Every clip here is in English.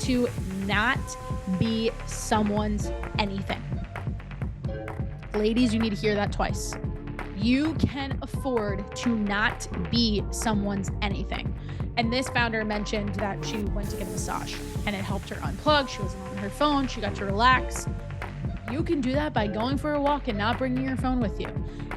to not be someone's anything. Ladies, you need to hear that twice. You can afford to not be someone's anything. And this founder mentioned that she went to get a massage and it helped her unplug. She wasn't on her phone. She got to relax. You can do that by going for a walk and not bringing your phone with you.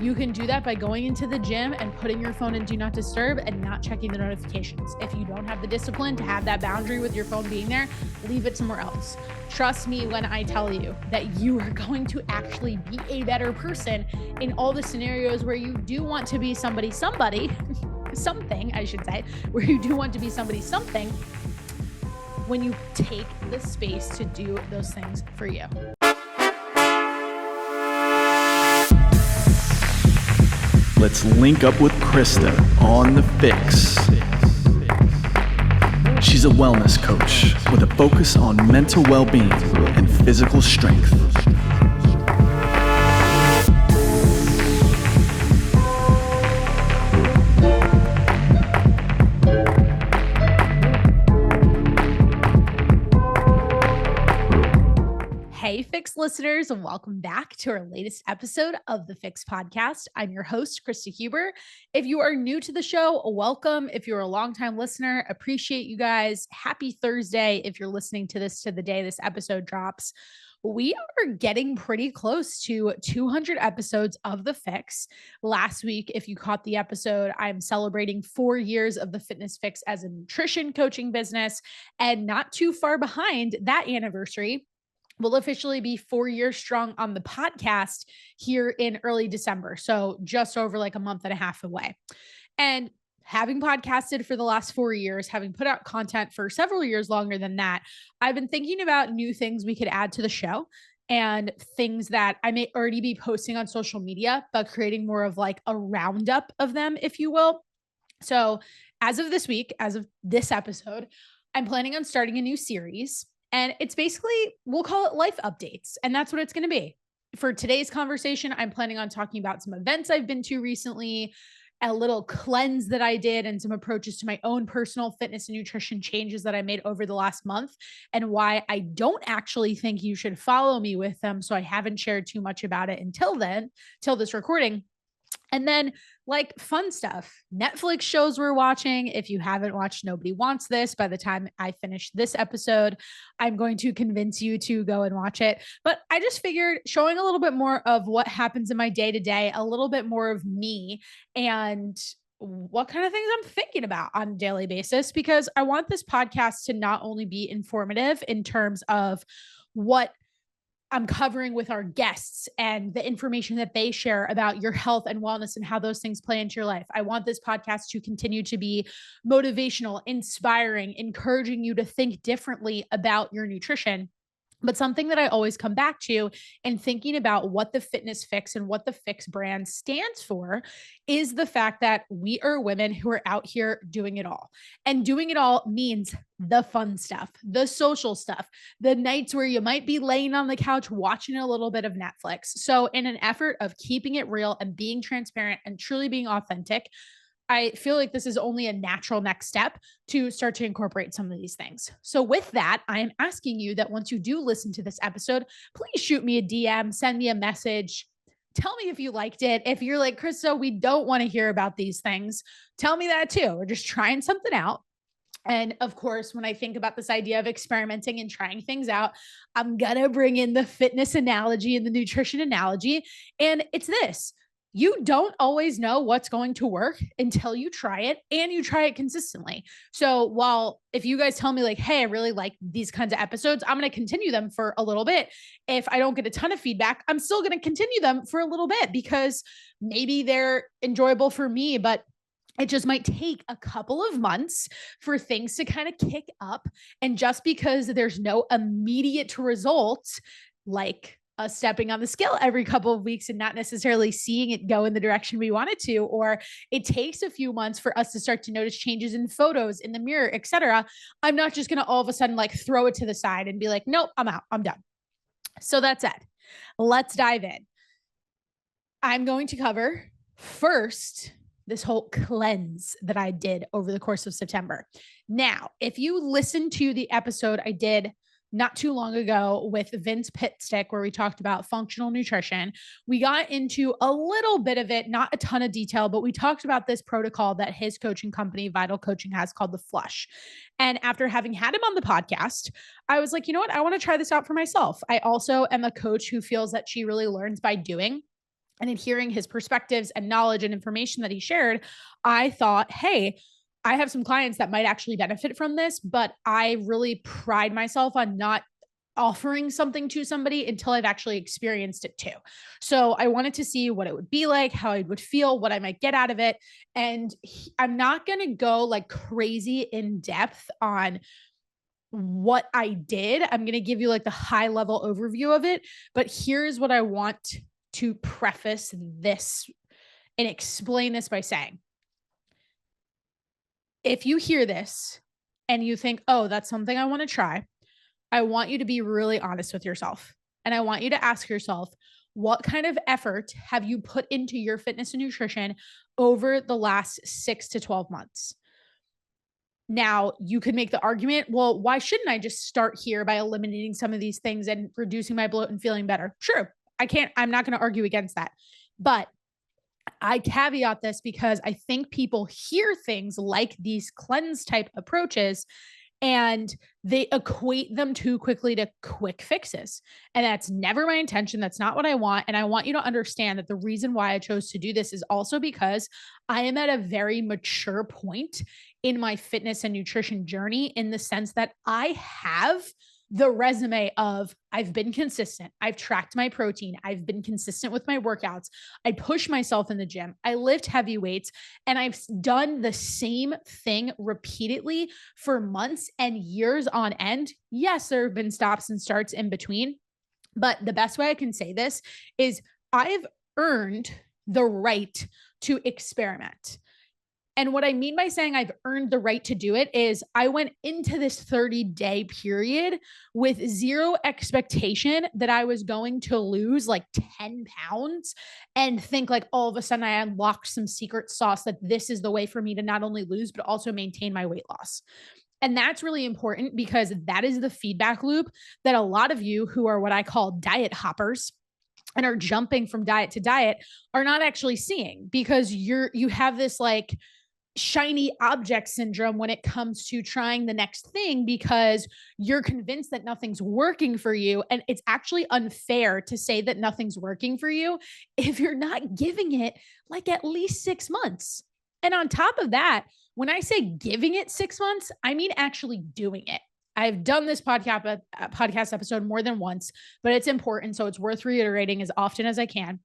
You can do that by going into the gym and putting your phone in do not disturb and not checking the notifications. If you don't have the discipline to have that boundary with your phone being there, leave it somewhere else. Trust me when I tell you that you are going to actually be a better person in all the scenarios where you do want to be somebody, something, I should say, where you do want to be somebody, something, when you take the space to do those things for you. Let's link up with Krysta on the FYX. She's a wellness coach with a focus on mental well-being and physical strength. Hey, FYX listeners, and welcome back to our latest episode of the FYX podcast. I'm your host, Krysta Huber. If you are new to the show, welcome. If you're a longtime listener, appreciate you guys. Happy Thursday if you're listening to this to the day this episode drops. We are getting pretty close to 200 episodes of the FYX. Last week, if you caught the episode, I'm celebrating 4 years of the Fitness FYX as a nutrition coaching business, and not too far behind that anniversary, we'll officially be 4 years strong on the podcast here in early December. So just over like a month and a half away. And having podcasted for the last 4 years, having put out content for several years longer than that, I've been thinking about new things we could add to the show and things that I may already be posting on social media, but creating more of like a roundup of them, if you will. So as of this week, as of this episode, I'm planning on starting a new series. And it's basically, we'll call it life updates. And that's what it's going to be. For today's conversation, I'm planning on talking about some events I've been to recently, a little cleanse that I did, and some approaches to my own personal fitness and nutrition changes that I made over the last month, and why I don't actually think you should follow me with them. So I haven't shared too much about it until then, till this recording. And then like fun stuff, Netflix shows we're watching. If you haven't watched Nobody Wants This, by the time I finish this episode, I'm going to convince you to go and watch it. But I just figured showing a little bit more of what happens in my day to day, a little bit more of me and what kind of things I'm thinking about on a daily basis, because I want this podcast to not only be informative in terms of what I'm covering with our guests and the information that they share about your health and wellness and how those things play into your life. I want this podcast to continue to be motivational, inspiring, encouraging you to think differently about your nutrition. But something that I always come back to in thinking about what the Fitness FYX and what the FYX brand stands for is the fact that we are women who are out here doing it all. And doing it all means the fun stuff, the social stuff, the nights where you might be laying on the couch watching a little bit of Netflix. So in an effort of keeping it real and being transparent and truly being authentic, I feel like this is only a natural next step to start to incorporate some of these things. So with that, I am asking you that once you do listen to this episode, please shoot me a DM, send me a message. Tell me if you liked it. If you're like, Krysta, we don't want to hear about these things, tell me that too. We're just trying something out. And of course, when I think about this idea of experimenting and trying things out, I'm going to bring in the fitness analogy and the nutrition analogy. And it's this. You don't always know what's going to work until you try it, and you try it consistently. So while if you guys tell me like, hey, I really like these kinds of episodes, I'm going to continue them for a little bit. If I don't get a ton of feedback, I'm still going to continue them for a little bit because maybe they're enjoyable for me, but it just might take a couple of months for things to kind of kick up. And just because there's no immediate results, like us stepping on the scale every couple of weeks and not necessarily seeing it go in the direction we want it to, or it takes a few months for us to start to notice changes in photos, in the mirror, etc. I'm not just going to all of a sudden like throw it to the side and be like, nope, I'm out, I'm done. So that's it. Let's dive in. I'm going to cover first this whole cleanse that I did over the course of September. Now, if you listen to the episode I did not too long ago with Vince Pitstick, where we talked about functional nutrition, we got into a little bit of it, not a ton of detail, but we talked about this protocol that his coaching company, Vidal Coaching, has called the Flush. And after having had him on the podcast, I was like, you know what? I want to try this out for myself. I also am a coach who feels that she really learns by doing. And in hearing his perspectives and knowledge and information that he shared, I thought, hey, I have some clients that might actually benefit from this, but I really pride myself on not offering something to somebody until I've actually experienced it too. So I wanted to see what it would be like, how I would feel, what I might get out of it. And I'm not going to go like crazy in depth on what I did. I'm going to give you like the high level overview of it, but here's what I want to preface this and explain this by saying. If you hear this and you think, oh, that's something I want to try, I want you to be really honest with yourself. And I want you to ask yourself, what kind of effort have you put into your fitness and nutrition over the last 6 to 12 months? Now, you could make the argument, well, why shouldn't I just start here by eliminating some of these things and reducing my bloat and feeling better? Sure, I'm not going to argue against that. But I caveat this because I think people hear things like these cleanse type approaches and they equate them too quickly to quick fixes. And that's never my intention. That's not what I want. And I want you to understand that the reason why I chose to do this is also because I am at a very mature point in my fitness and nutrition journey, in the sense that I have the resume of I've been consistent. I've tracked my protein. I've been consistent with my workouts. I push myself in the gym. I lift heavy weights, and I've done the same thing repeatedly for months and years on end. Yes, there have been stops and starts in between, but the best way I can say this is I've earned the right to experiment. And what I mean by saying I've earned the right to do it is I went into this 30-day period with zero expectation that I was going to lose like 10 pounds and think like all of a sudden I unlocked some secret sauce that this is the way for me to not only lose, but also maintain my weight loss. And that's really important because that is the feedback loop that a lot of you who are what I call diet hoppers and are jumping from diet to diet are not actually seeing, because you have this like shiny object syndrome when it comes to trying the next thing, because you're convinced that nothing's working for you. And it's actually unfair to say that nothing's working for you if you're not giving it like at least 6 months. And on top of that, when I say giving it 6 months, I mean actually doing it. I've done this podcast episode more than once, but it's important. So it's worth reiterating as often as I can.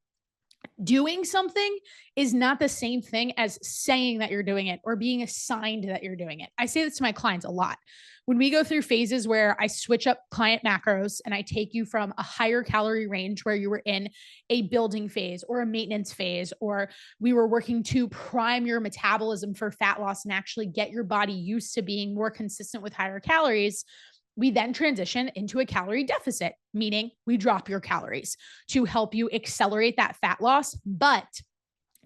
Doing something is not the same thing as saying that you're doing it or being assigned that you're doing it. I say this to my clients a lot. When we go through phases where I switch up client macros and I take you from a higher calorie range where you were in a building phase or a maintenance phase, or we were working to prime your metabolism for fat loss and actually get your body used to being more consistent with higher calories, we then transition into a calorie deficit, meaning we drop your calories to help you accelerate that fat loss, but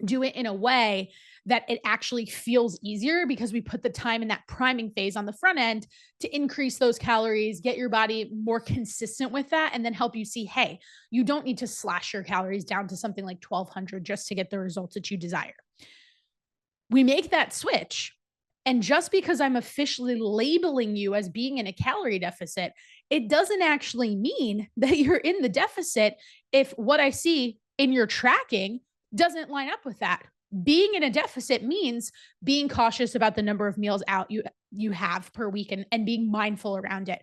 do it in a way that it actually feels easier, because we put the time in that priming phase on the front end to increase those calories, get your body more consistent with that, and then help you see, hey, you don't need to slash your calories down to something like 1,200 just to get the results that you desire. We make that switch. And just because I'm officially labeling you as being in a calorie deficit, it doesn't actually mean that you're in the deficit if what I see in your tracking doesn't line up with that. Being in a deficit means being cautious about the number of meals out you have per week and being mindful around it.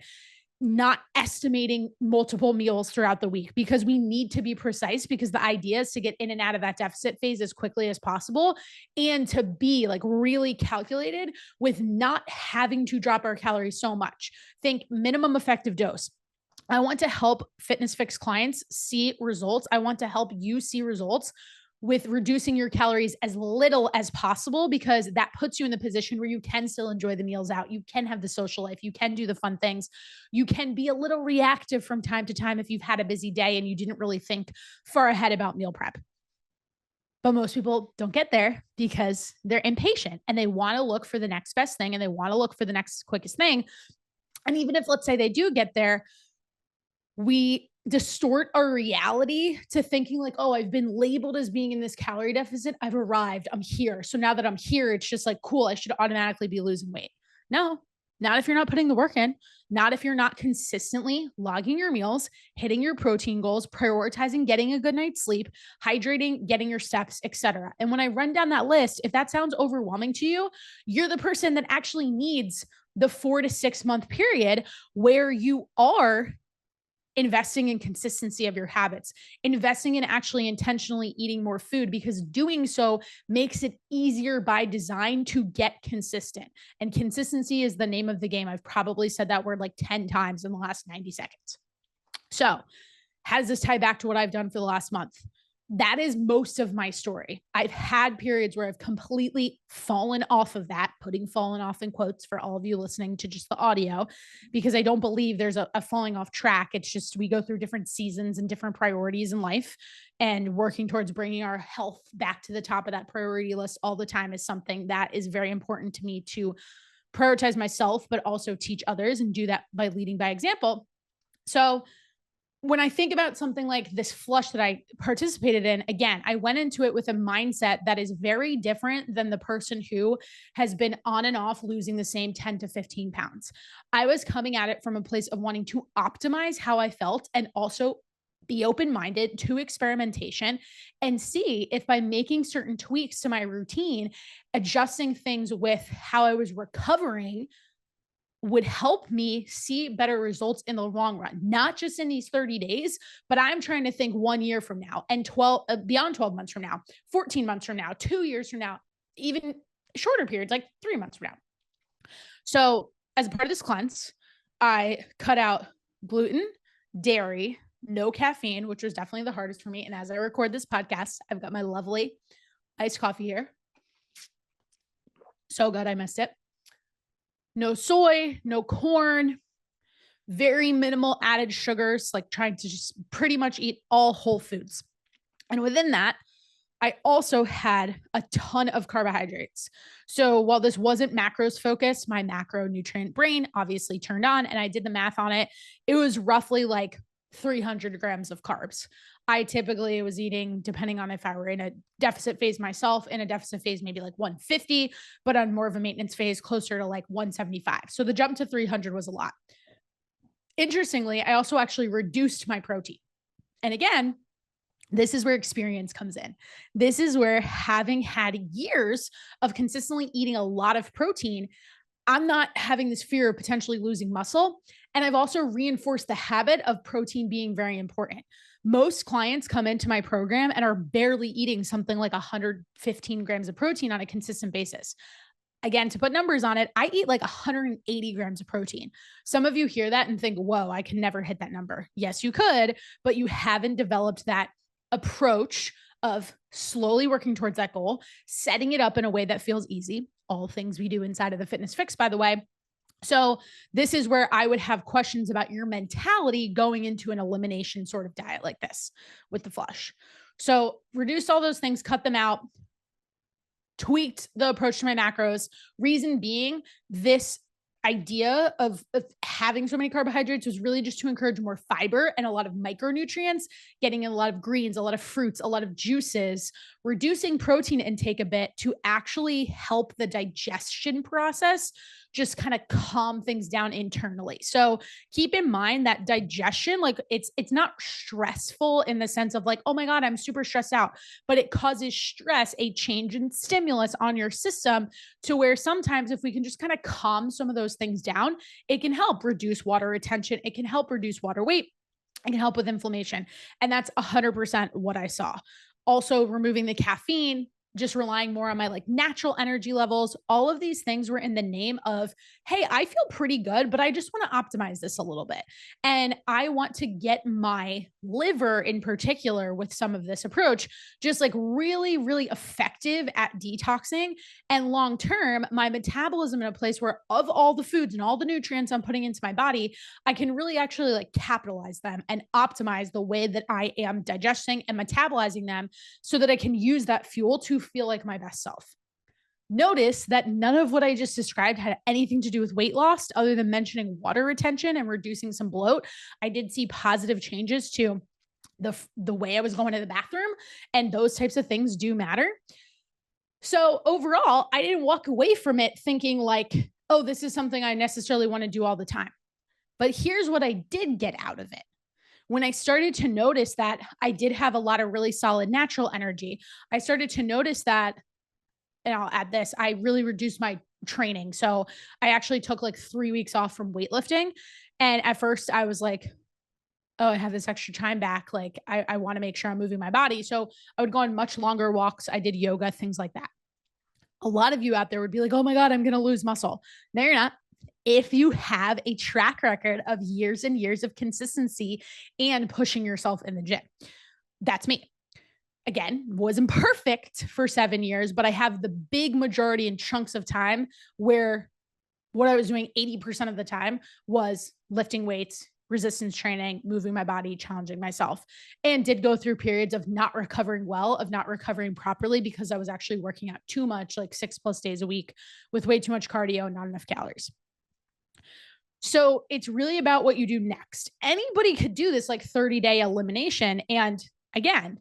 Not estimating multiple meals throughout the week, because we need to be precise, because the idea is to get in and out of that deficit phase as quickly as possible and to be like really calculated with not having to drop our calories so much. Think minimum effective dose. I want to help Fitness Fix clients see results. I want to help you see results with reducing your calories as little as possible, because that puts you in the position where you can still enjoy the meals out. You can have the social life. You can do the fun things. You can be a little reactive from time to time if you've had a busy day and you didn't really think far ahead about meal prep. But most people don't get there because they're impatient and they want to look for the next best thing and they want to look for the next quickest thing. And even if, let's say, they do get there, we distort our reality to thinking like, oh, I've been labeled as being in this calorie deficit. I've arrived. I'm here. So now that I'm here, it's just like, cool, I should automatically be losing weight. No, not if you're not putting the work in, not if you're not consistently logging your meals, hitting your protein goals, prioritizing getting a good night's sleep, hydrating, getting your steps, etc. And when I run down that list, if that sounds overwhelming to you, you're the person that actually needs the 4 to 6 month period where you are investing in consistency of your habits, investing in actually intentionally eating more food, because doing so makes it easier by design to get consistent. And consistency is the name of the game. I've probably said that word like 10 times in the last 90 seconds. So, how does this tie back to what I've done for the last month? That is most of my story. I've had periods where I've completely fallen off of that, putting fallen off in quotes for all of you listening to just the audio, because I don't believe there's a falling off track. It's just we go through different seasons and different priorities in life, and working towards bringing our health back to the top of that priority list all the time is something that is very important to me to prioritize myself, but also teach others and do that by leading by example. So, when I think about something like this flush that I participated in, again, I went into it with a mindset that is very different than the person who has been on and off losing the same 10 to 15 pounds. I was coming at it from a place of wanting to optimize how I felt and also be open-minded to experimentation and see if by making certain tweaks to my routine, adjusting things with how I was recovering would help me see better results in the long run, not just in these 30 days, but I'm trying to think 1 year from now and beyond 12 months from now, 14 months from now, 2 years from now, even shorter periods, like 3 months from now. So as part of this cleanse, I cut out gluten, dairy, no caffeine, which was definitely the hardest for me. And as I record this podcast, I've got my lovely iced coffee here. So good. I missed it. No soy, no corn, very minimal added sugars, like trying to just pretty much eat all whole foods. And within that, I also had a ton of carbohydrates. So while this wasn't macros focused, my macronutrient brain obviously turned on and I did the math on it. It was roughly like 300 grams of carbs. I typically was eating, depending on if I were in a deficit phase myself, in a deficit phase, maybe like 150, but on more of a maintenance phase, closer to like 175. So the jump to 300 was a lot. Interestingly, I also actually reduced my protein. And again, this is where experience comes in. This is where, having had years of consistently eating a lot of protein, I'm not having this fear of potentially losing muscle. And I've also reinforced the habit of protein being very important. Most clients come into my program and are barely eating something like 115 grams of protein on a consistent basis. Again, to put numbers on it, I eat like 180 grams of protein. Some of you hear that and think, whoa, I can never hit that number. Yes, you could, but you haven't developed that approach of slowly working towards that goal, setting it up in a way that feels easy. All things we do inside of the Fitness Fix, by the way. So this is where I would have questions about your mentality going into an elimination sort of diet like this with the flush. So reduce all those things, cut them out, tweaked the approach to my macros. Reason being, this idea of having so many carbohydrates was really just to encourage more fiber and a lot of micronutrients, getting a lot of greens, a lot of fruits, a lot of juices, reducing protein intake a bit to actually help the digestion process just kind of calm things down internally. So keep in mind that digestion, like it's not stressful in the sense of like, oh my God, I'm super stressed out, but it causes stress, a change in stimulus on your system, to where sometimes if we can just kind of calm some of those things down, it can help reduce water retention. It can help reduce water weight. It can help with inflammation. And that's 100% what I saw. Also removing the caffeine, just relying more on my like natural energy levels. All of these things were in the name of, hey, I feel pretty good, but I just want to optimize this a little bit. And I want to get my liver in particular with some of this approach, just like really, really effective at detoxing. And long term, my metabolism in a place where of all the foods and all the nutrients I'm putting into my body, I can really actually like capitalize them and optimize the way that I am digesting and metabolizing them so that I can use that fuel to feel like my best self. Notice that none of what I just described had anything to do with weight loss other than mentioning water retention and reducing some bloat. I did see positive changes to the way I was going to the bathroom, and those types of things do matter. So overall, I didn't walk away from it thinking like, oh, this is something I necessarily want to do all the time. But here's what I did get out of it. When I started to notice that I did have a lot of really solid natural energy, I started to notice that, and I'll add this, I really reduced my training. So I actually took like 3 weeks off from weightlifting. And at first I was like, oh, I have this extra time back. Like I want to make sure I'm moving my body. So I would go on much longer walks. I did yoga, things like that. A lot of you out there would be like, oh my God, I'm going to lose muscle. No, you're not. If you have a track record of years and years of consistency and pushing yourself in the gym, that's me. Again, wasn't perfect for 7 years, but I have the big majority and chunks of time where what I was doing 80% of the time was lifting weights, resistance training, moving my body, challenging myself, and did go through periods of not recovering well, of not recovering properly because I was actually working out too much, like 6+ days a week with way too much cardio and not enough calories. So it's really about what you do next. Anybody could do this like 30-day elimination. And again,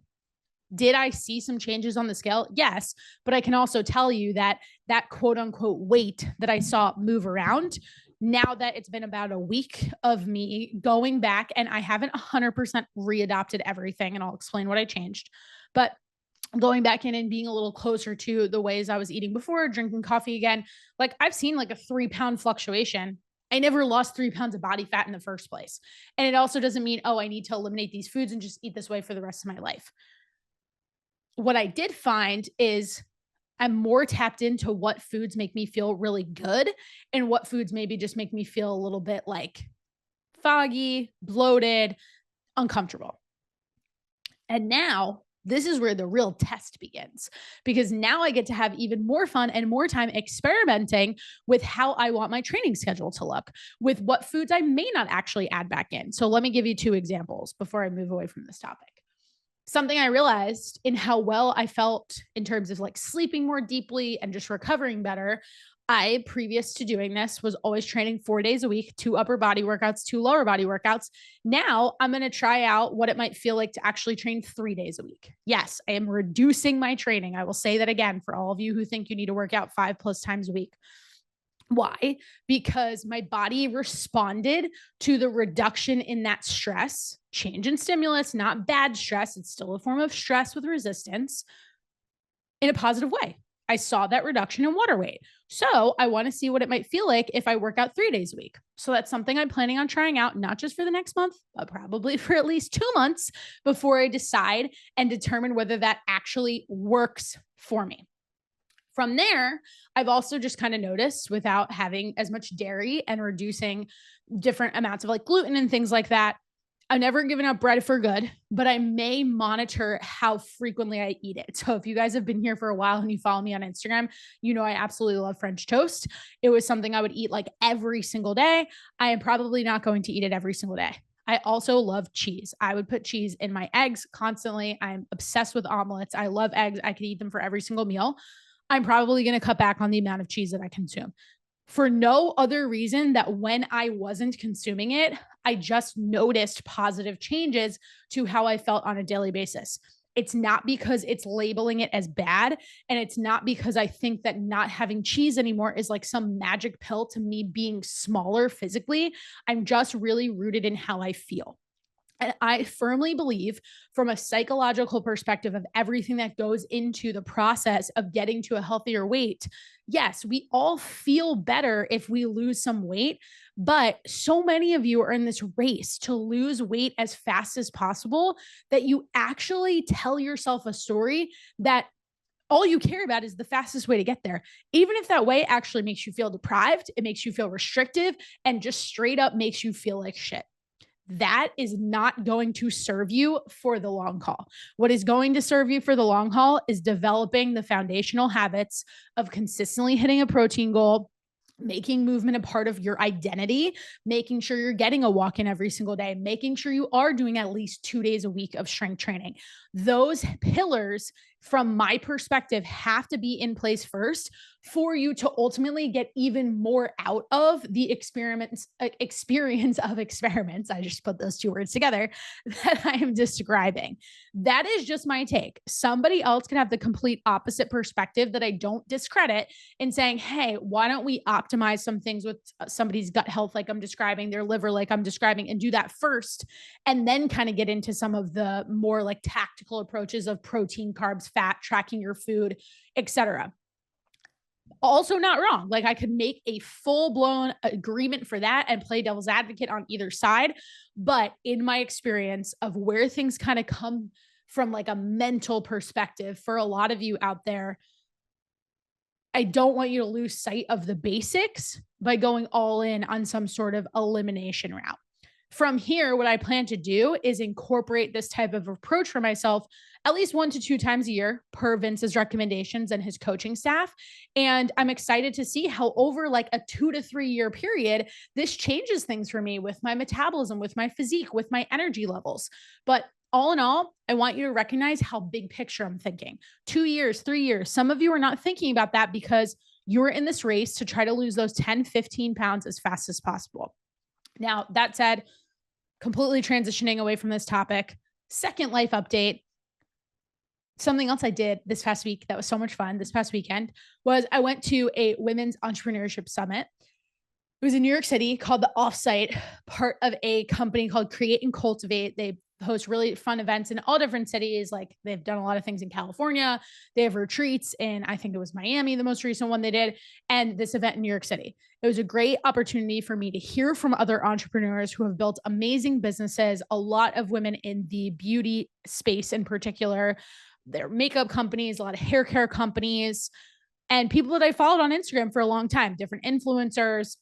did I see some changes on the scale? Yes. But I can also tell you that that quote unquote weight that I saw move around, now that it's been about a week of me going back, and I haven't 100% readopted everything, and I'll explain what I changed, but going back in and being a little closer to the ways I was eating before, drinking coffee again, like I've seen like a 3-pound fluctuation. I never lost 3 pounds of body fat in the first place. And it also doesn't mean, oh, I need to eliminate these foods and just eat this way for the rest of my life. What I did find is I'm more tapped into what foods make me feel really good and what foods maybe just make me feel a little bit like foggy, bloated, uncomfortable. And now this is where the real test begins, because now I get to have even more fun and more time experimenting with how I want my training schedule to look, with what foods I may not actually add back in. So let me give you 2 examples before I move away from this topic. Something I realized in how well I felt in terms of like sleeping more deeply and just recovering better. I, previous to doing this, was always training 4 days a week, 2 upper body workouts, 2 lower body workouts. Now I'm going to try out what it might feel like to actually train 3 days a week. Yes, I am reducing my training. I will say that again for all of you who think you need to work out 5+ times a week. Why? Because my body responded to the reduction in that stress, change in stimulus, not bad stress. It's still a form of stress with resistance, in a positive way. I saw that reduction in water weight. So I want to see what it might feel like if I work out 3 days a week. So that's something I'm planning on trying out, not just for the next month, but probably for at least 2 months before I decide and determine whether that actually works for me. From there, I've also just kind of noticed, without having as much dairy and reducing different amounts of like gluten and things like that, I've never given up bread for good, but I may monitor how frequently I eat it. So if you guys have been here for a while and you follow me on Instagram, you know I absolutely love French toast. It was something I would eat like every single day. I am probably not going to eat it every single day. I also love cheese. I would put cheese in my eggs constantly. I'm obsessed with omelets. I love eggs. I could eat them for every single meal. I'm probably going to cut back on the amount of cheese that I consume, for no other reason that when I wasn't consuming it, I just noticed positive changes to how I felt on a daily basis. It's not because it's labeling it as bad. And it's not because I think that not having cheese anymore is like some magic pill to me being smaller physically. I'm just really rooted in how I feel. And I firmly believe, from a psychological perspective of everything that goes into the process of getting to a healthier weight, yes, we all feel better if we lose some weight, but so many of you are in this race to lose weight as fast as possible that you actually tell yourself a story that all you care about is the fastest way to get there. Even if that way actually makes you feel deprived, it makes you feel restrictive, and just straight up makes you feel like shit. That is not going to serve you for the long haul. What is going to serve you for the long haul is developing the foundational habits of consistently hitting a protein goal, making movement a part of your identity, making sure you're getting a walk in every single day, making sure you are doing at least 2 days a week of strength training. Those pillars, from my perspective, have to be in place first for you to ultimately get even more out of the experience of experiments. I just put those two words together that I am describing. That is just my take. Somebody else can have the complete opposite perspective that I don't discredit in saying, hey, why don't we optimize some things with somebody's gut health, like I'm describing, their liver, like I'm describing, and do that first, and then kind of get into some of the more like tactical approaches of protein, carbs, fat, tracking your food, etc. Also not wrong. Like I could make a full-blown agreement for that and play devil's advocate on either side. But in my experience of where things kind of come from, like a mental perspective for a lot of you out there, I don't want you to lose sight of the basics by going all in on some sort of elimination route. From here, what I plan to do is incorporate this type of approach for myself at least 1 to 2 times a year per Vince's recommendations and his coaching staff. And I'm excited to see how over like a 2 to 3 year period, this changes things for me with my metabolism, with my physique, with my energy levels. But all in all, I want you to recognize how big picture I'm thinking. 2 years, 3 years. Some of you are not thinking about that because you're in this race to try to lose those 10, 15 pounds as fast as possible. Now, that said, completely transitioning away from this topic, second life update. Something else I did this past week that was so much fun this past weekend was I went to a women's entrepreneurship summit. It was in New York City, called the Offsite, part of a company called Create and Cultivate. They host really fun events in all different cities. Like they've done a lot of things in California. They have retreats in, I think it was Miami, the most recent one they did, and this event in New York City. It was a great opportunity for me to hear from other entrepreneurs who have built amazing businesses, a lot of women in the beauty space in particular, their makeup companies, a lot of hair care companies, and people that I followed on Instagram for a long time, different influencers.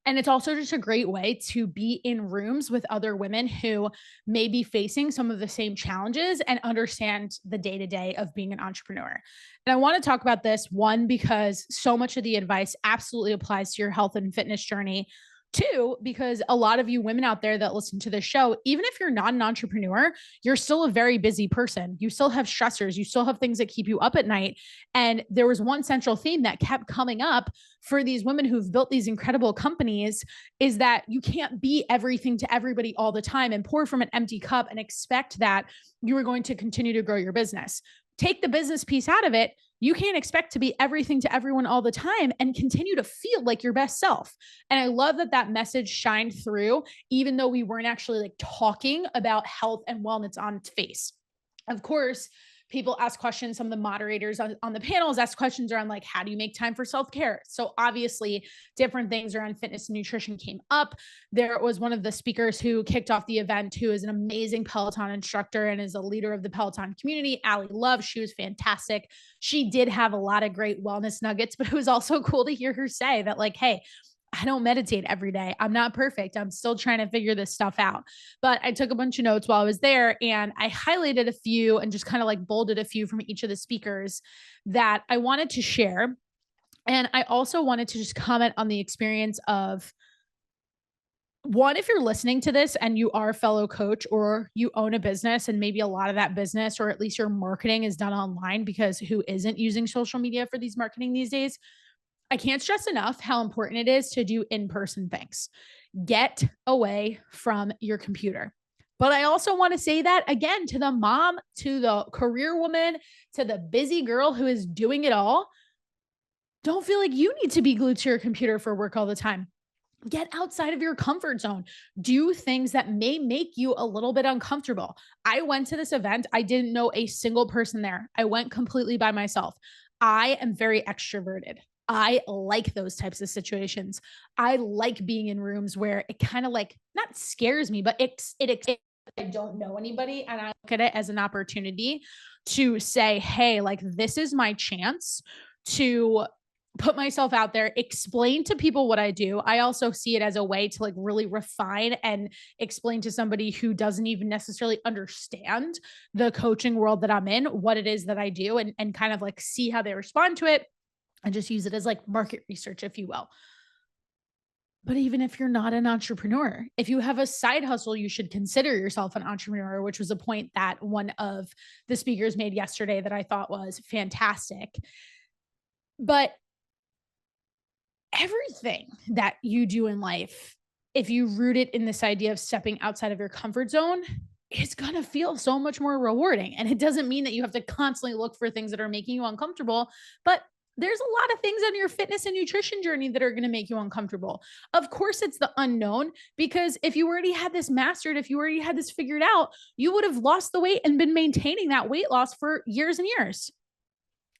And it's also just a great way to be in rooms with other women who may be facing some of the same challenges and understand the day-to-day of being an entrepreneur. And I want to talk about this, one, because so much of the advice absolutely applies to your health and fitness journey. Two, because a lot of you women out there that listen to this show, even if you're not an entrepreneur, you're still a very busy person. You still have stressors. You still have things that keep you up at night. And there was one central theme that kept coming up for these women who've built these incredible companies is that you can't be everything to everybody all the time and pour from an empty cup and expect that you are going to continue to grow your business. Take the business piece out of it. You can't expect to be everything to everyone all the time and continue to feel like your best self. And I love that that message shined through, even though we weren't actually like talking about health and wellness on its face. Of course, people ask questions. Some of the moderators on the panels ask questions around like, how do you make time for self-care? So obviously different things around fitness and nutrition came up. There was one of the speakers who kicked off the event who is an amazing Peloton instructor and is a leader of the Peloton community, Allie Love. She was fantastic. She did have a lot of great wellness nuggets, but it was also cool to hear her say that like, hey, I don't meditate every day. I'm not perfect. I'm still trying to figure this stuff out. But I took a bunch of notes while I was there and I highlighted a few and just kind of like bolded a few from each of the speakers that I wanted to share. And I also wanted to just comment on the experience of one, if you're listening to this and you are a fellow coach or you own a business and maybe a lot of that business or at least your marketing is done online, because who isn't using social media for these marketing these days? I can't stress enough how important it is to do in-person things. Get away from your computer. But I also want to say that again to the mom, to the career woman, to the busy girl who is doing it all. Don't feel like you need to be glued to your computer for work all the time. Get outside of your comfort zone. Do things that may make you a little bit uncomfortable. I went to this event. I didn't know a single person there. I went completely by myself. I am very extroverted. I like those types of situations. I like being in rooms where it kind of like not scares me, but it I don't know anybody, and I look at it as an opportunity to say, hey, like, this is my chance to put myself out there, explain to people what I do. I also see it as a way to like really refine and explain to somebody who doesn't even necessarily understand the coaching world that I'm in, what it is that I do, and kind of like see how they respond to it and just use it as like market research, if you will. But even if you're not an entrepreneur, if you have a side hustle, you should consider yourself an entrepreneur, which was a point that one of the speakers made yesterday that I thought was fantastic. But everything that you do in life, if you root it in this idea of stepping outside of your comfort zone, it's going to feel so much more rewarding. And it doesn't mean that you have to constantly look for things that are making you uncomfortable, but there's a lot of things on your fitness and nutrition journey that are going to make you uncomfortable. Of course, it's the unknown, because if you already had this mastered, if you already had this figured out, you would have lost the weight and been maintaining that weight loss for years and years.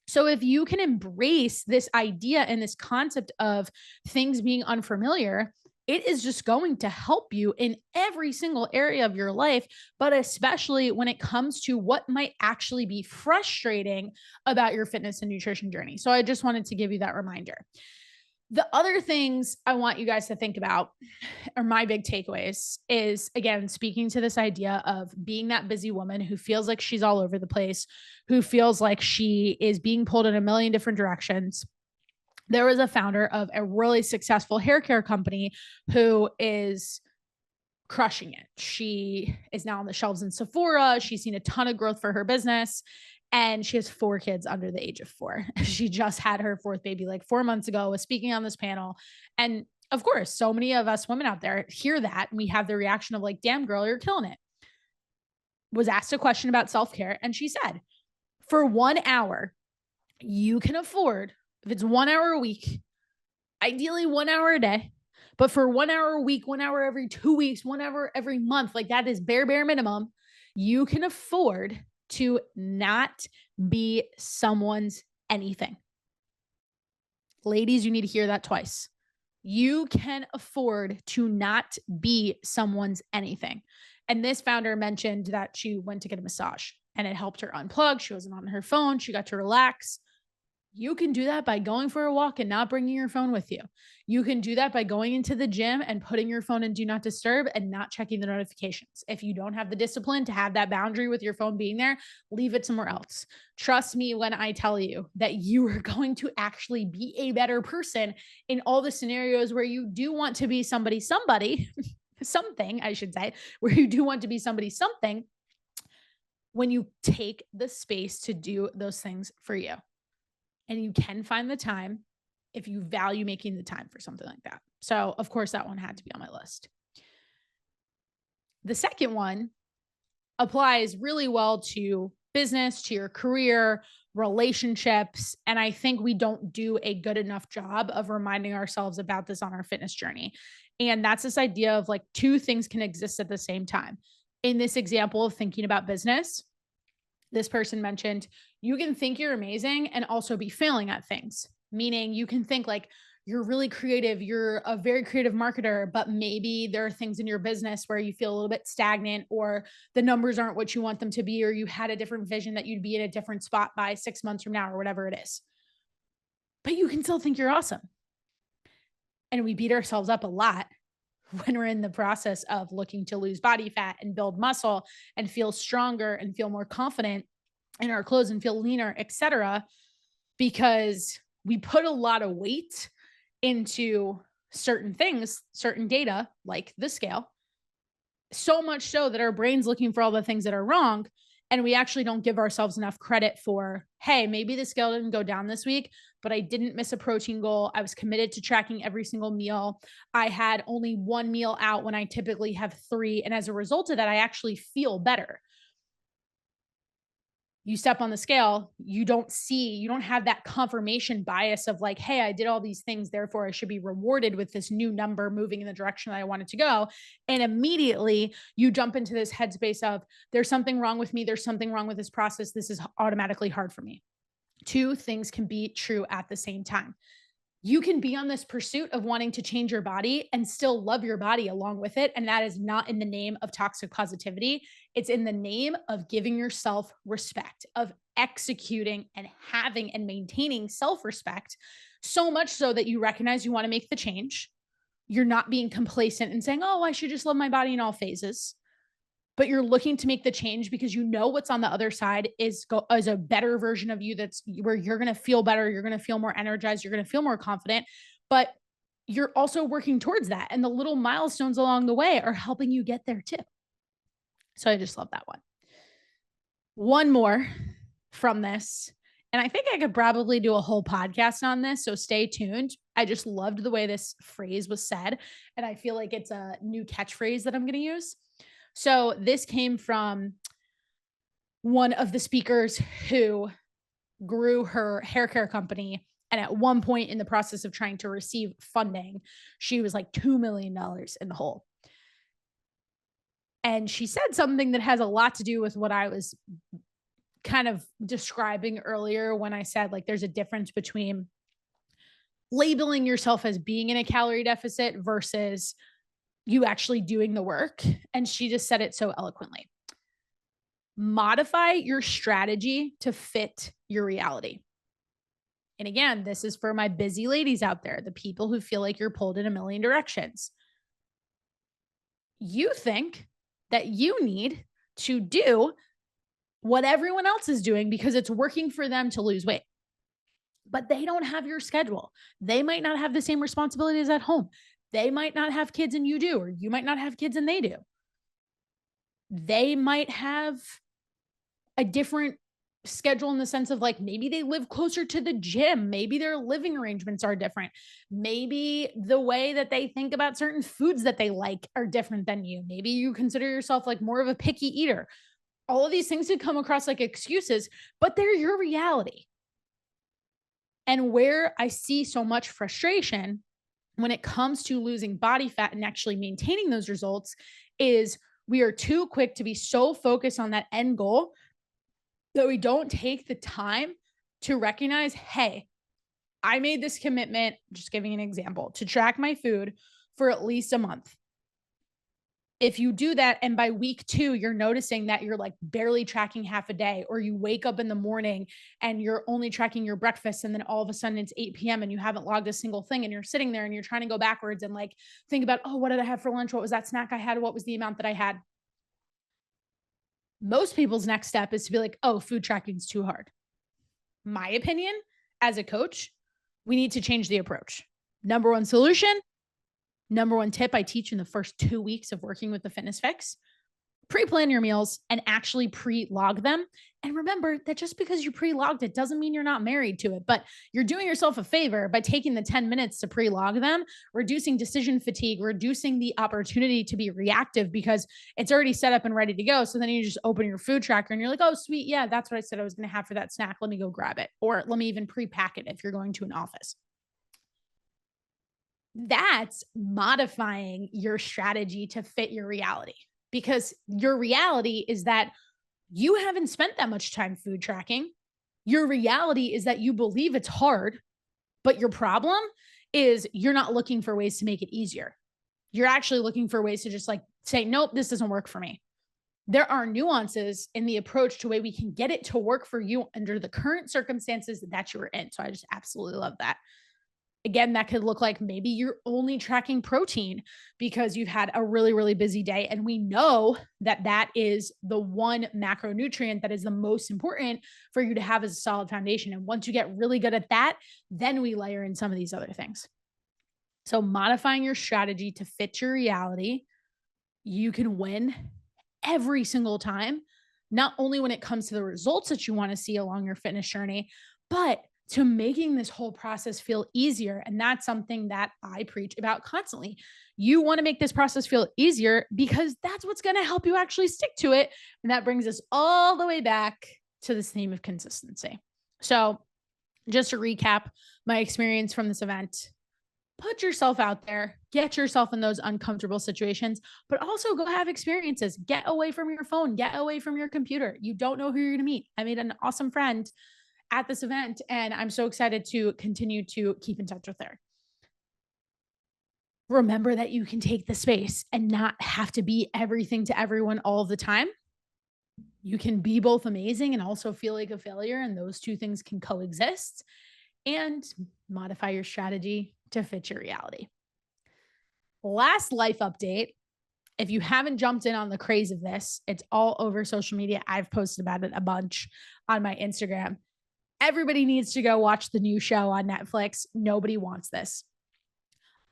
So if you can embrace this idea and this concept of things being unfamiliar, it is just going to help you in every single area of your life, but especially when it comes to what might actually be frustrating about your fitness and nutrition journey. So I just wanted to give you that reminder. The other things I want you guys to think about, or my big takeaways, is again, speaking to this idea of being that busy woman who feels like she's all over the place, who feels like she is being pulled in a million different directions. There was a founder of a really successful hair care company who is crushing it. She is now on the shelves in Sephora. She's seen a ton of growth for her business. And she has 4 kids under the age of 4. She just had her 4th baby like 4 months ago, was speaking on this panel. And of course, so many of us women out there hear that, and we have the reaction of like, damn girl, you're killing it. Was asked a question about self-care, and she said, for 1 hour, you can afford, if it's 1 hour a week, ideally 1 hour a day, but for 1 hour a week, 1 hour every 2 weeks, 1 hour every month, like that is bare minimum, you can afford to not be someone's anything. Ladies, you need to hear that twice. You can afford to not be someone's anything. And this founder mentioned that she went to get a massage and it helped her unplug. She wasn't on her phone. She got to relax. You can do that by going for a walk and not bringing your phone with you. You can do that by going into the gym and putting your phone in do not disturb and not checking the notifications. If you don't have the discipline to have that boundary with your phone being there, leave it somewhere else. Trust me when I tell you that you are going to actually be a better person in all the scenarios where you do want to be somebody, something, I should say, where you do want to be somebody, something, when you take the space to do those things for you. And you can find the time if you value making the time for something like that. So, of course, that one had to be on my list. The second one applies really well to business, to your career, relationships. And I think we don't do a good enough job of reminding ourselves about this on our fitness journey. And that's this idea of like 2 things can exist at the same time. In this example of thinking about business, this person mentioned you can think you're amazing and also be failing at things, meaning you can think like you're really creative, you're a very creative marketer, but maybe there are things in your business where you feel a little bit stagnant, or the numbers aren't what you want them to be, or you had a different vision that you'd be in a different spot by 6 months from now, or whatever it is. But you can still think you're awesome. And we beat ourselves up a lot when we're in the process of looking to lose body fat and build muscle and feel stronger and feel more confident in our clothes and feel leaner, etc., because we put a lot of weight into certain things, certain data, like the scale, so much so that our brain's looking for all the things that are wrong. And we actually don't give ourselves enough credit for, hey, maybe the scale didn't go down this week, but I didn't miss a protein goal. I was committed to tracking every single meal. I had only 1 meal out when I typically have 3. And as a result of that, I actually feel better. You step on the scale, you don't have that confirmation bias of like, hey, I did all these things, therefore I should be rewarded with this new number moving in the direction that I wanted to go. And immediately you jump into this headspace of there's something wrong with me. There's something wrong with this process. This is automatically hard for me. 2 things can be true at the same time. You can be on this pursuit of wanting to change your body and still love your body along with it. And that is not in the name of toxic positivity. It's in the name of giving yourself respect, of executing and having and maintaining self respect, so much so that you recognize you want to make the change. You're not being complacent and saying, oh, I should just love my body in all phases. But you're looking to make the change because you know what's on the other side is a better version of you, that's where you're going to feel better, you're going to feel more energized, you're going to feel more confident, but you're also working towards that. And the little milestones along the way are helping you get there too. So I just love that one. One more from this, and I think I could probably do a whole podcast on this, so stay tuned. I just loved the way this phrase was said, and I feel like it's a new catchphrase that I'm going to use. So this came from one of the speakers who grew her hair care company. And at one point in the process of trying to receive funding, she was like $2 million in the hole. And she said something that has a lot to do with what I was kind of describing earlier when I said, like, there's a difference between labeling yourself as being in a calorie deficit versus you actually doing the work. And she just said it so eloquently. Modify your strategy to fit your reality. And again, this is for my busy ladies out there, the people who feel like you're pulled in a million directions. You think that you need to do what everyone else is doing because it's working for them to lose weight. But they don't have your schedule. They might not have the same responsibilities at home. They might not have kids and you do, or you might not have kids and they do. They might have a different schedule in the sense of, like, maybe they live closer to the gym. Maybe their living arrangements are different. Maybe the way that they think about certain foods that they like are different than you. Maybe you consider yourself like more of a picky eater. All of these things could come across like excuses, but they're your reality. And where I see so much frustration when it comes to losing body fat and actually maintaining those results is we are too quick to be so focused on that end goal that we don't take the time to recognize, hey, I made this commitment, just giving an example, to track my food for at least a month. If you do that, and by week 2, you're noticing that you're like barely tracking half a day, or you wake up in the morning and you're only tracking your breakfast, and then all of a sudden it's 8 p.m. and you haven't logged a single thing, and you're sitting there and you're trying to go backwards and like think about, oh, what did I have for lunch? What was that snack I had? What was the amount that I had? Most people's next step is to be like, oh, food tracking is too hard. My opinion, as a coach, we need to change the approach. Number one solution, number one tip I teach in the first 2 weeks of working with the Fitness Fix: pre-plan your meals and actually pre-log them. And remember that just because you pre-logged it doesn't mean you're not married to it, but you're doing yourself a favor by taking the 10 minutes to pre-log them, reducing decision fatigue, reducing the opportunity to be reactive because it's already set up and ready to go. So then you just open your food tracker and you're like, oh, sweet. Yeah, that's what I said I was going to have for that snack. Let me go grab it. Or let me even pre-pack it if you're going to an office. That's modifying your strategy to fit your reality, because your reality is that you haven't spent that much time food tracking. Your reality is that you believe it's hard, but your problem is you're not looking for ways to make it easier. You're actually looking for ways to just like say, nope, this doesn't work for me. There are nuances in the approach to way we can get it to work for you under the current circumstances that you're in. So I just absolutely love that. Again, that could look like maybe you're only tracking protein because you've had a really, really busy day. And we know that that is the one macronutrient that is the most important for you to have as a solid foundation. And once you get really good at that, then we layer in some of these other things. So modifying your strategy to fit your reality, you can win every single time, not only when it comes to the results that you want to see along your fitness journey, but to making this whole process feel easier. And that's something that I preach about constantly. You want to make this process feel easier because that's what's going to help you actually stick to it. And that brings us all the way back to this theme of consistency. So just to recap my experience from this event, put yourself out there, get yourself in those uncomfortable situations, but also go have experiences. Get away from your phone, get away from your computer. You don't know who you're going to meet. I made an awesome friend at this event, and I'm so excited to continue to keep in touch with her. Remember that you can take the space and not have to be everything to everyone all the time. You can be both amazing and also feel like a failure, and those two things can coexist, and modify your strategy to fit your reality. Last life update. If you haven't jumped in on the craze of this, it's all over social media. I've posted about it a bunch on my Instagram. Everybody needs to go watch the new show on Netflix. Nobody wants this.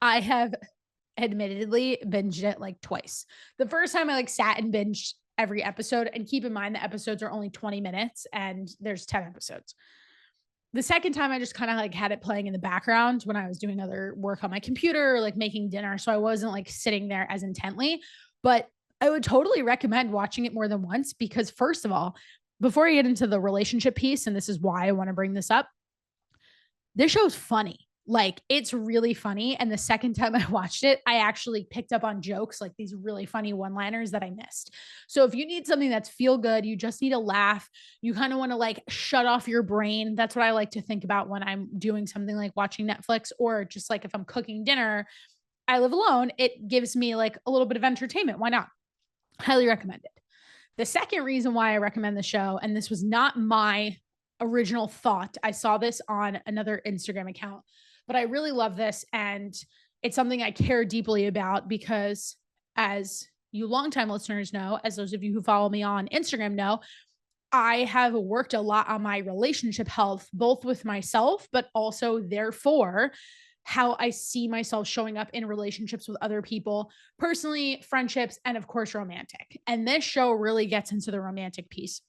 I have admittedly binged it like twice. The first time I like sat and binged every episode, and keep in mind the episodes are only 20 minutes and there's 10 episodes. The second time I just kind of like had it playing in the background when I was doing other work on my computer or like making dinner. So I wasn't like sitting there as intently, but I would totally recommend watching it more than once because, first of all, before I get into the relationship piece, and this is why I want to bring this up, this show's funny. Like, it's really funny. And the second time I watched it, I actually picked up on jokes, like these really funny one-liners that I missed. So if you need something that's feel good, you just need a laugh, you kind of want to like shut off your brain. That's what I like to think about when I'm doing something like watching Netflix, or just like if I'm cooking dinner. I live alone. It gives me like a little bit of entertainment. Why not? Highly recommend it. The second reason why I recommend the show, and this was not my original thought, I saw this on another Instagram account, but I really love this. And it's something I care deeply about because, as you longtime listeners know, as those of you who follow me on Instagram know, I have worked a lot on my relationship health, both with myself, but also therefore how I see myself showing up in relationships with other people, personally, friendships, and of course, romantic. And this show really gets into the romantic piece.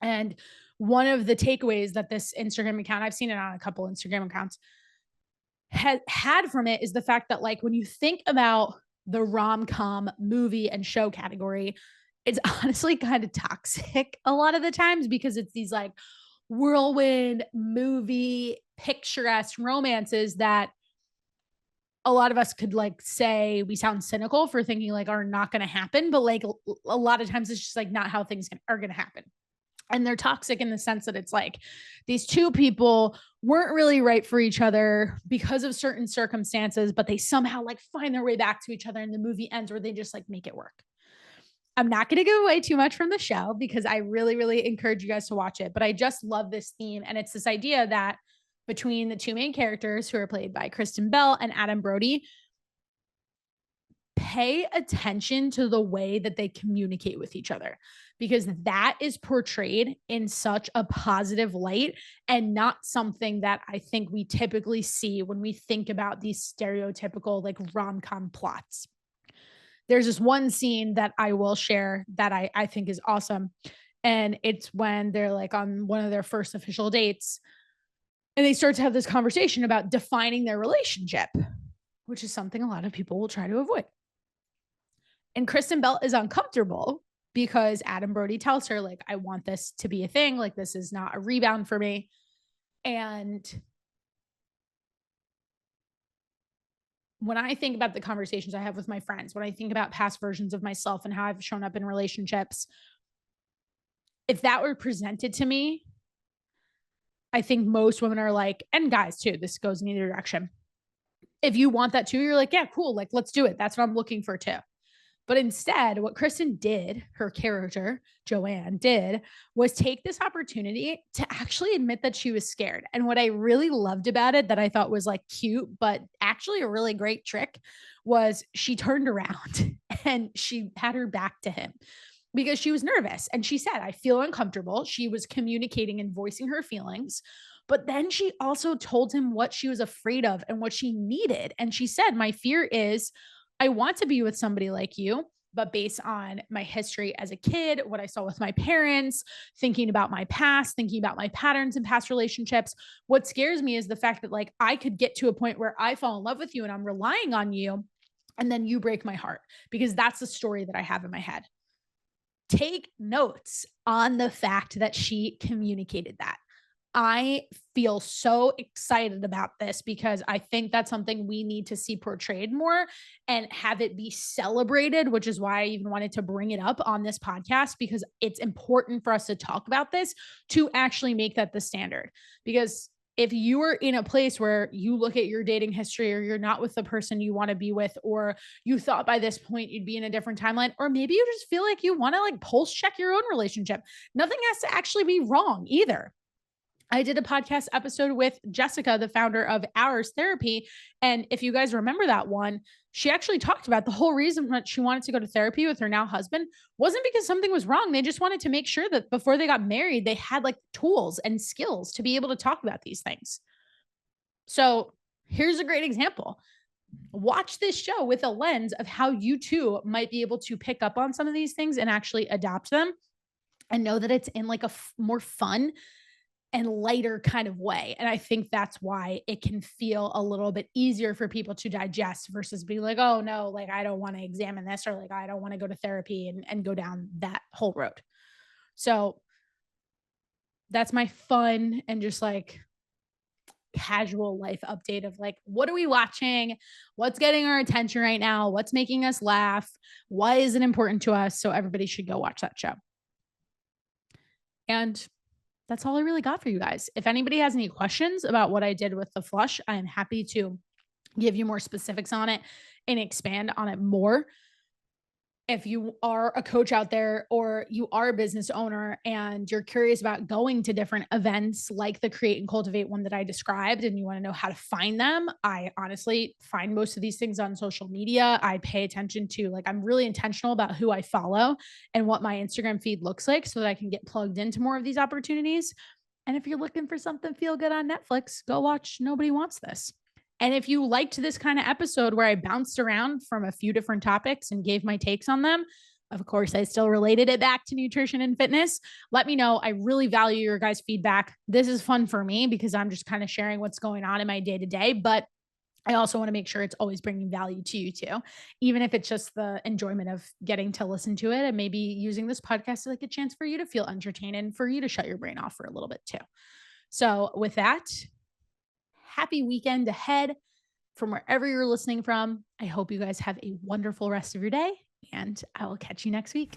And one of the takeaways that this Instagram account, I've seen it on a couple Instagram accounts, had from it is the fact that, like, when you think about the rom-com movie and show category, it's honestly kind of toxic a lot of the times because it's these like whirlwind movie picturesque romances that a lot of us could like say we sound cynical for thinking like are not going to happen, but like a lot of times it's just like not how things are going to happen. And they're toxic in the sense that it's like these two people weren't really right for each other because of certain circumstances, but they somehow like find their way back to each other, and the movie ends where they just like make it work. I'm not going to give away too much from the show because I really, really encourage you guys to watch it, but I just love this theme. And it's this idea that between the two main characters, who are played by Kristen Bell and Adam Brody, pay attention to the way that they communicate with each other, because that is portrayed in such a positive light and not something that I think we typically see when we think about these stereotypical like rom-com plots. There's this one scene that I will share that I think is awesome. And it's when they're like on one of their first official dates, and they start to have this conversation about defining their relationship, which is something a lot of people will try to avoid. And Kristen Bell is uncomfortable because Adam Brody tells her, like, I want this to be a thing. Like, this is not a rebound for me. And when I think about the conversations I have with my friends, when I think about past versions of myself and how I've shown up in relationships, if that were presented to me, I think most women are like, and guys too, this goes in either direction. If you want that too, you're like, yeah, cool. Like, let's do it. That's what I'm looking for too. But instead, what Kristen did, her character, Joanne, did was take this opportunity to actually admit that she was scared. And what I really loved about it, that I thought was like cute, but actually a really great trick, was she turned around and she had her back to him because she was nervous. And she said, I feel uncomfortable. She was communicating and voicing her feelings. But then she also told him what she was afraid of and what she needed. And she said, my fear is I want to be with somebody like you, but based on my history as a kid, what I saw with my parents, thinking about my past, thinking about my patterns in past relationships, what scares me is the fact that like I could get to a point where I fall in love with you and I'm relying on you, and then you break my heart, because that's the story that I have in my head. Take notes on the fact that she communicated that. I feel so excited about this because I think that's something we need to see portrayed more and have it be celebrated, which is why I even wanted to bring it up on this podcast, because it's important for us to talk about this to actually make that the standard. Because if you are in a place where you look at your dating history or you're not with the person you want to be with, or you thought by this point you'd be in a different timeline, or maybe you just feel like you want to like pulse check your own relationship, nothing has to actually be wrong either. I did a podcast episode with Jessica, the founder of Hours Therapy. And if you guys remember that one, she actually talked about the whole reason that she wanted to go to therapy with her now husband wasn't because something was wrong. They just wanted to make sure that before they got married, they had like tools and skills to be able to talk about these things. So here's a great example. Watch this show with a lens of how you too might be able to pick up on some of these things and actually adopt them, and know that it's in like a more fun and lighter kind of way. And I think that's why it can feel a little bit easier for people to digest versus being like, oh no, like I don't want to examine this, or like I don't want to go to therapy and go down that whole road. So that's my fun and just like casual life update of like, what are we watching? What's getting our attention right now? What's making us laugh? Why is it important to us? So everybody should go watch that show. And that's all I really got for you guys. If anybody has any questions about what I did with the flush, I am happy to give you more specifics on it and expand on it more. If you are a coach out there or you are a business owner and you're curious about going to different events like the Create and Cultivate one that I described, and you want to know how to find them, I honestly find most of these things on social media. I pay attention to, like, I'm really intentional about who I follow and what my Instagram feed looks like so that I can get plugged into more of these opportunities. And if you're looking for something feel good on Netflix, go watch Nobody Wants This. And if you liked this kind of episode where I bounced around from a few different topics and gave my takes on them, of course, I still related it back to nutrition and fitness. Let me know. I really value your guys' feedback. This is fun for me because I'm just kind of sharing what's going on in my day to day, but I also want to make sure it's always bringing value to you too, even if it's just the enjoyment of getting to listen to it and maybe using this podcast as like a chance for you to feel entertained and for you to shut your brain off for a little bit too. So with that, happy weekend ahead from wherever you're listening from. I hope you guys have a wonderful rest of your day, and I will catch you next week.